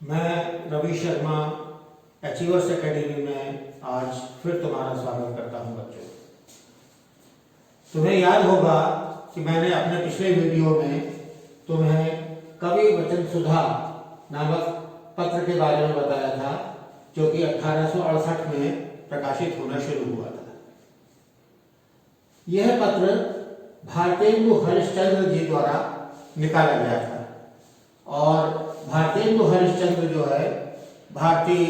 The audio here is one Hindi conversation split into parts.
मैं रवि शर्मा अचीवर्स एकेडमी में आज फिर तुम्हारा स्वागत करता हूं बच्चों। तुम्हें याद होगा कि मैंने अपने पिछले वीडियो में तुम्हें कवि वचन सुधा नामक पत्र के बारे में बताया था, जो कि 1868 में प्रकाशित होना शुरू हुआ था। यह पत्र भारतेंदु हरिश्चंद्र जी द्वारा निकाला गया था और भारतेंदु हरिश्चंद्र जो है भारतीय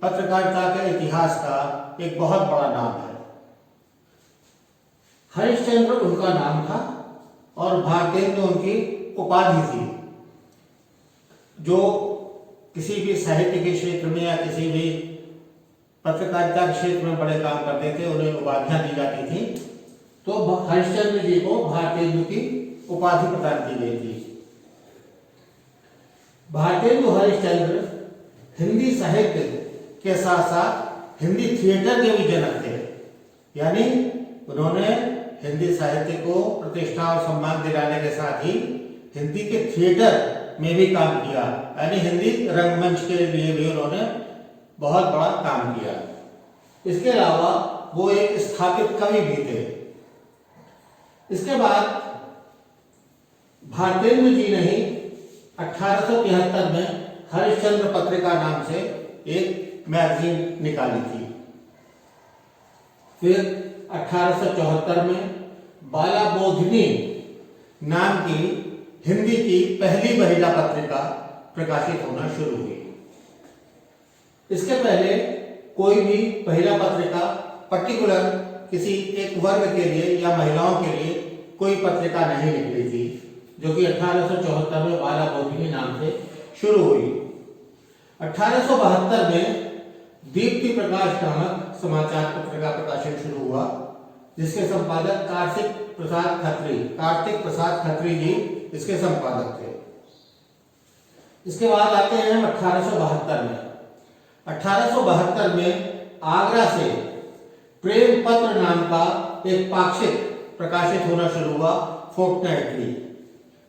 पत्रकारिता के इतिहास का एक बहुत बड़ा नाम है। हरिश्चंद्र उनका नाम था और भारतेंदु उनकी उपाधि थी। जो किसी भी साहित्य के क्षेत्र में या किसी भी पत्रकारिता के क्षेत्र में बड़े काम करते थे, उन्हें उपाधियां दी जाती थी। तो हरिश्चंद्र जी को भारतेंदु की उपाधि प्रदान की गई थी। भारतेंदु हरिश्चंद्र हिंदी साहित्य के साथ साथ हिंदी थिएटर के भी जनक थे। यानी उन्होंने हिंदी साहित्य को प्रतिष्ठा और सम्मान दिलाने के साथ ही हिंदी के थिएटर में भी काम किया, यानी हिंदी रंगमंच के लिए भी उन्होंने बहुत बड़ा काम किया। इसके अलावा वो एक स्थापित कवि भी थे। इसके बाद भारतेंदु जी ने ही 1873 में हरिश्चंद्र पत्रिका नाम से एक मैगजीन निकाली थी। फिर 1874 में बाला बोधिनी नाम की हिंदी की पहली महिला पत्रिका प्रकाशित होना शुरू हुई। इसके पहले कोई भी महिला पत्रिका पर्टिकुलर किसी एक वर्ग के लिए या महिलाओं के लिए कोई पत्रिका नहीं निकली थी, जो कि 1874 में बाला बोधिनी नाम से शुरू हुई। 1872 में दीप्ति प्रकाश नामक समाचार पत्र का प्रकाशन शुरू हुआ, जिसके संपादक कार्तिक प्रसाद खत्री जी इसके संपादक थे। इसके बाद आते हैं हम 1872 में। 1872 में आगरा से प्रेम पत्र नाम का एक पाक्षिक प्रकाशित होना शुरू हुआ, फोर्टनाइटली,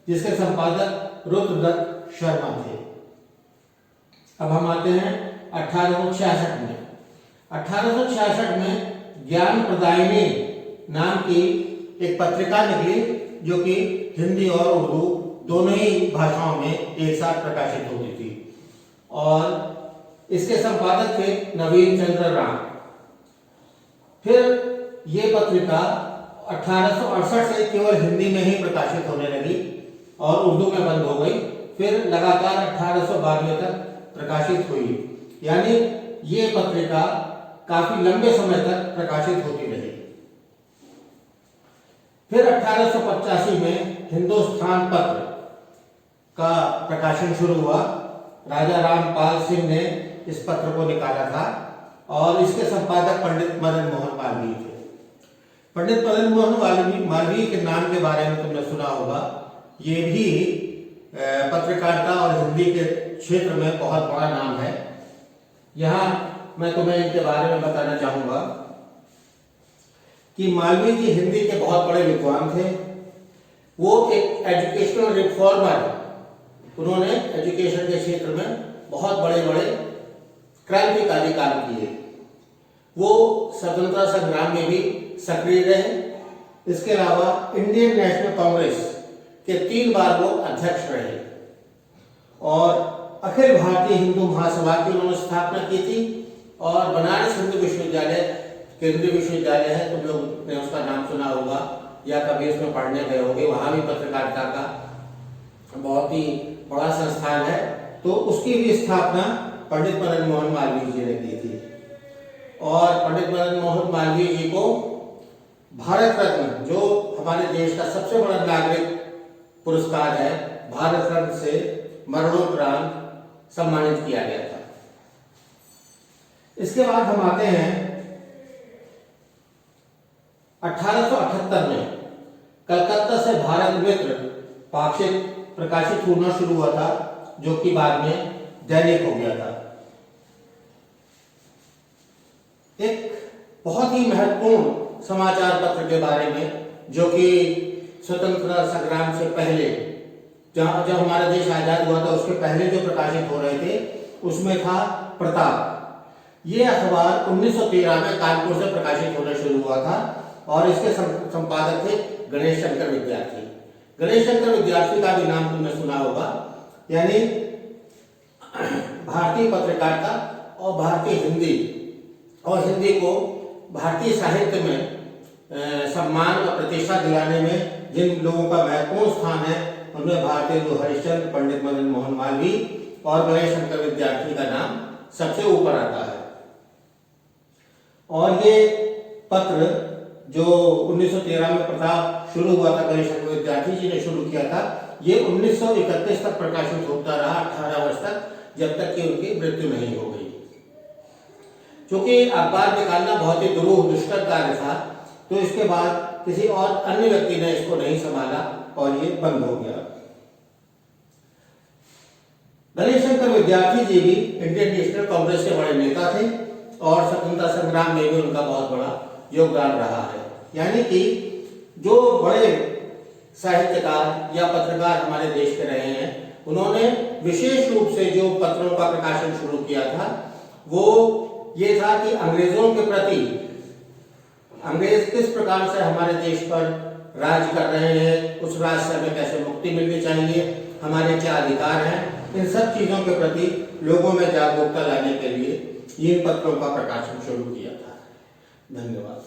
जिसके संपादक रुद्रदत्त शर्मा थे। अब हम आते हैं 1866 में। 1866 में ज्ञान प्रदायिनी नाम की एक पत्रिका निकली, जो कि हिंदी और उर्दू दोनों ही भाषाओं में एक साथ प्रकाशित होती थी और इसके संपादक थे नवीन चंद्र राम। फिर ये पत्रिका 1868 से केवल हिंदी में ही प्रकाशित होने लगी और उर्दू में बंद हो गई। फिर लगातार 1892 तक प्रकाशित हुई, यानी ये पत्रिका काफी लंबे समय तक प्रकाशित होती रही। फिर 1885 में हिंदुस्तान पत्र का प्रकाशन शुरू हुआ। राजा रामपाल सिंह ने इस पत्र को निकाला था और इसके संपादक पंडित मदन मोहन मालवीय थे। पंडित मदन मोहन मालवीय के नाम के बारे में तुमने सुना होगा। ये भी पत्रकारिता और हिंदी के क्षेत्र में बहुत बड़ा नाम है। यहाँ मैं तुम्हें इनके बारे में बताना चाहूंगा कि मालवीय जी हिंदी के बहुत बड़े विद्वान थे। वो एक एजुकेशनल रिफॉर्मर, उन्होंने एजुकेशन के क्षेत्र में बहुत बड़े बड़े क्रांतिकारी काम किए। वो स्वतंत्रता संग्राम में भी सक्रिय रहे। इसके अलावा इंडियन नेशनल कांग्रेस के 3 बार वो अध्यक्ष रहे और अखिल भारतीय हिंदू महासभा की उन्होंने स्थापना की थी और बनारस हिंदू विश्वविद्यालय केंद्रीय विश्वविद्यालय है, तुम लोग ने उसका नाम सुना होगा या कभी उसमें पढ़ने गए होंगे। वहां भी पत्रकारिता का बहुत ही बड़ा संस्थान है, तो उसकी भी स्थापना पंडित मदन मोहन मालवीय जी ने की थी। और पंडित मदन मोहन मालवीय जी को भारत रत्न, जो हमारे देश का सबसे बड़ा नागरिक पुरस्कार है, भारत रत्न से मरणोपरांत सम्मानित किया गया था। इसके बाद हम आते हैं 1878 में कलकत्ता से भारत मित्र पाक्षिक प्रकाशित होना शुरू हुआ था, जो कि बाद में दैनिक हो गया था। एक बहुत ही महत्वपूर्ण समाचार पत्र के बारे में, जो कि स्वतंत्रता संग्राम से पहले जब हमारा देश आजाद हुआ था उसके पहले जो प्रकाशित हो रहे थे उसमें था प्रताप। ये अखबार 1913 में कानपुर से प्रकाशित होना शुरू हुआ था और इसके संपादक थे गणेश शंकर विद्यार्थी। गणेश शंकर विद्यार्थी का भी नाम तुमने सुना होगा, यानी भारतीय पत्रकारिता और भारतीय हिंदी को भारतीय साहित्य में सम्मान और प्रतिष्ठा दिलाने में जिन लोगों का महत्वपूर्ण स्थान है उनमें भारतेंदु हरिश्चंद्र, पंडित मदन मोहन मालवीय और गणेश शंकर विद्यार्थी का नाम सबसे ऊपर आता है। और ये पत्र जो 1913 में प्रताप शुरू हुआ था, गणेश शंकर विद्यार्थी जी ने शुरू किया था, ये 1931 तक प्रकाशित होता रहा, 18 वर्ष तक, जब तक कि उनकी मृत्यु नहीं हो गई। क्योंकि अखबार निकालना बहुत ही दुष्कर कार्य था, तो इसके बाद किसी और अन्य व्यक्ति ने इसको नहीं संभाला और ये बंद हो गया। गणेश शंकर विद्यार्थी जी भी इंडियन नेशनल कांग्रेस के बड़े नेता थे और स्वतंत्रता संग्राम में भी उनका बहुत बड़ा योगदान रहा है। यानी कि जो बड़े साहित्यकार या पत्रकार हमारे देश के रहे हैं, उन्होंने विशेष रूप से जो पत्रों का प्रकाशन शुरू किया था वो ये था कि अंग्रेजों के प्रति, अंग्रेज किस प्रकार से हमारे देश पर राज कर रहे हैं, उस राज से हमें कैसे मुक्ति मिलनी चाहिए, हमारे क्या अधिकार हैं, इन सब चीजों के प्रति लोगों में जागरूकता लाने के लिए इन पत्रों का प्रकाशन शुरू किया था। धन्यवाद।